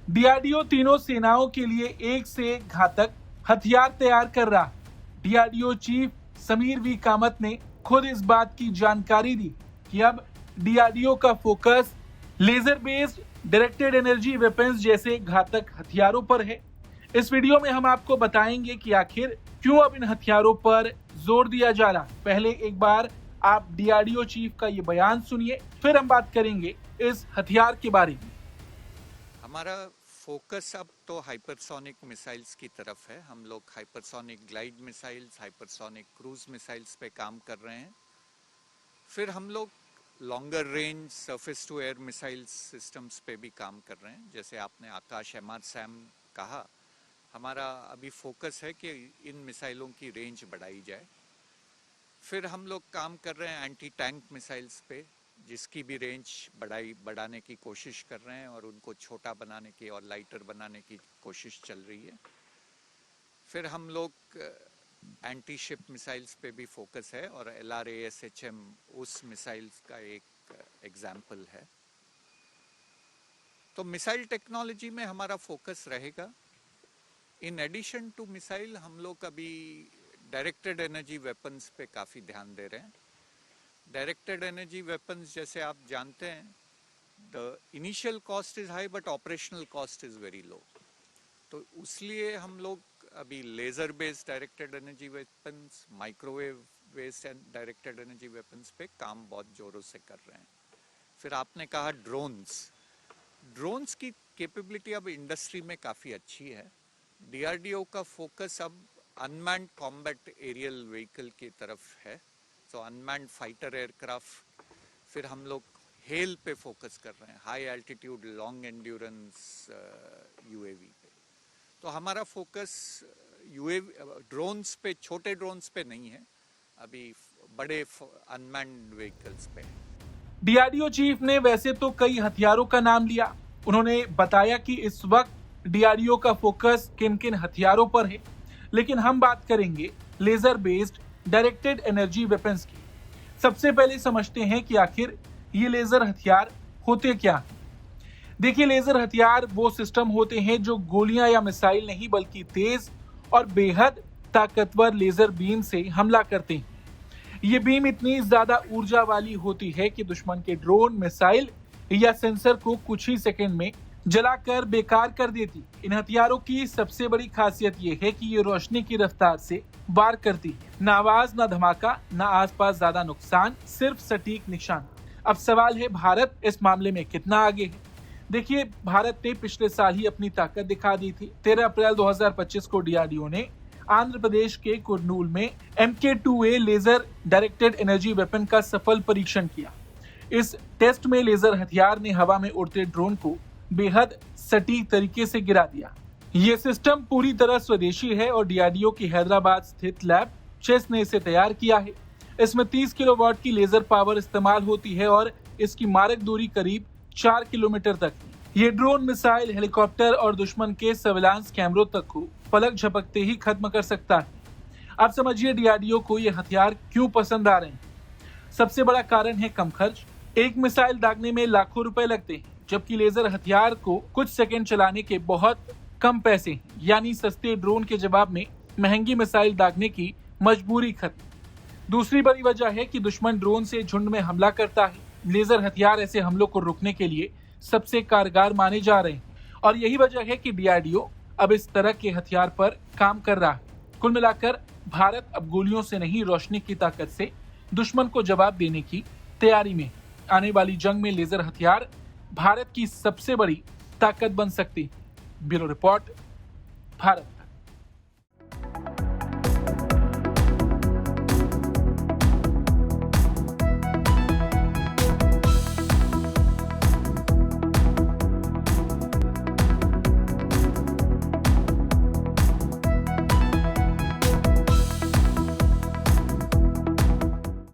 DRDO तीनों सेनाओं के लिए एक से एक घातक हथियार तैयार कर रहा है। DRDO chief Samir V Kamat ने खुद इस बात की जानकारी दी कि अब डीआरडीओ का focus laser based directed energy weapons जैसे घातक हथियारों पर है। इस वीडियो में हम आपको बताएंगे कि आखिर क्यों अब इन हथियारों पर जोर दिया जा रहा है। पहले एक बार आप डीआरडीओ चीफ का ये बयान सुनिए, फिर हम बात करेंगे इस हथियार के बारे में। हमारा फोकस अब तो हाइपरसोनिक मिसाइल्स की तरफ है। हम लोग hypersonic glide missiles, hypersonic cruise missiles पे काम कर रहे हैं। फिर हम लोग longer range surface to air missile systems पे भी काम कर रहे हैं। जैसे आपने आकाश एमआर-सैम कहा, हमारा अभी फोकस है कि इन मिसाइलों की रेंज बढ़ाई जाए। फिर हम लोग काम कर रहे हैं एंटी टैंक मिसाइल्स पे, जिसकी भी रेंज बढ़ाने की कोशिश कर रहे हैं और उनको छोटा बनाने की और लाइटर बनाने की कोशिश चल रही है। फिर हम लोग एंटी शिप मिसाइल्स पे भी फोकस है और LRASHM उस मिसाइल्स का एक एग्जाम्पल है। तो मिसाइल टेक्नोलॉजी में हमारा फोकस रहेगा। इन एडिशन टू मिसाइल हम लोग अभी डायरेक्टेड एनर्जी वेपन्स पे काफ़ी ध्यान दे रहे हैं। डायरेक्टेड एनर्जी वेपन्स जैसे आप जानते हैं, the initial cost is high but operational cost is very low. तो इसलिए हम लोग अभी laser based directed energy weapons, microwave based directed energy weapons पे काम बहुत ज़ोरों से कर रहे हैं। फिर आपने कहा ड्रोन्स की कैपेबिलिटी अब इंडस्ट्री में काफ़ी अच्छी है। डीआरडीओ का फोकस अब अनमैन्ड कॉम्बैट एरियल व्हीकल की तरफ है, तो अनमैन्ड फाइटर एयरक्राफ्ट। फिर हम लोग हेल पे फोकस कर रहे हैं, high altitude long endurance UAV पे। तो हमारा फोकस यूएवी ड्रोन्स पे, छोटे ड्रोन्स पे नहीं है, अभी बड़े अनमैन्ड व्हीकल्स पे है। डीआरडीओ चीफ ने वैसे तो कई हथियारों का नाम लिया। उन्होंने बताया कि इस वक्त डीआरडीओ का फोकस किन किन हथियारों पर है, लेकिन हम बात करेंगे laser based directed energy weapons की। सबसे पहले समझते हैं कि आखिर ये लेजर हथियार होते क्या हैं। देखिए, लेजर हथियार वो सिस्टम होते हैं जो गोलियां या मिसाइल नहीं बल्कि तेज और बेहद ताकतवर लेजर बीम से हमला करते हैं। ये बीम इतनी ज्यादा ऊर्जा वाली होती है कि दुश्मन के ड्रोन, मिसाइल या सेंसर को कुछ ही सेकंड में जलाकर बेकार कर देती। इन हथियारों की सबसे बड़ी खासियत ये है कि ये रोशनी की रफ्तार से वार करती है। ना आवाज, ना धमाका, ना आसपास ज्यादा नुकसान, सिर्फ सटीक निशान। अब सवाल है, भारत इस मामले में कितना आगे है? देखिए, भारत ने पिछले साल ही अपनी ताकत दिखा दी थी। 13 अप्रैल 2025 को डीआरडीओ ने आंध्र प्रदेश के कुर्नूल में MK2A laser directed energy weapon का सफल परीक्षण किया। इस टेस्ट में लेजर हथियार ने हवा में उड़ते ड्रोन को बेहद सटीक तरीके से गिरा दिया। ये सिस्टम पूरी तरह स्वदेशी है और डीआरडीओ की हैदराबाद स्थित लैब चेस ने इसे तैयार किया है। इसमें 30 किलोवाट की लेजर पावर इस्तेमाल होती है और इसकी मारक दूरी करीब 4 किलोमीटर तक है। ये ड्रोन, मिसाइल, हेलीकॉप्टर और दुश्मन के सर्विलांस कैमरों तक को पलक झपकते ही खत्म कर सकता है। अब समझिए डीआरडीओ को ये हथियार क्यों पसंद आ रहे हैं। सबसे बड़ा कारण है कम खर्च। एक मिसाइल दागने में लाखों रुपए लगते हैं, जबकि लेजर हथियार को कुछ सेकंड चलाने के बहुत कम पैसे हैं। यानी सस्ते ड्रोन के जवाब में महंगी मिसाइल दागने की मजबूरी खत्म। दूसरी बड़ी वजह है कि दुश्मन ड्रोन से झुंड में हमला करता है। लेजर हथियार ऐसे हमलों को रोकने के लिए सबसे कारगर माने जा रहे हैं और यही वजह है कि डीआरडीओ अब इस तरह के हथियार पर काम कर रहा है। कुल मिलाकर भारत अब गोलियों से नहीं, रोशनी की ताकत से दुश्मन को जवाब देने की तैयारी में। आने वाली जंग में लेजर हथियार भारत की सबसे बड़ी ताकत बन सकती है। Bureau report, Bharat.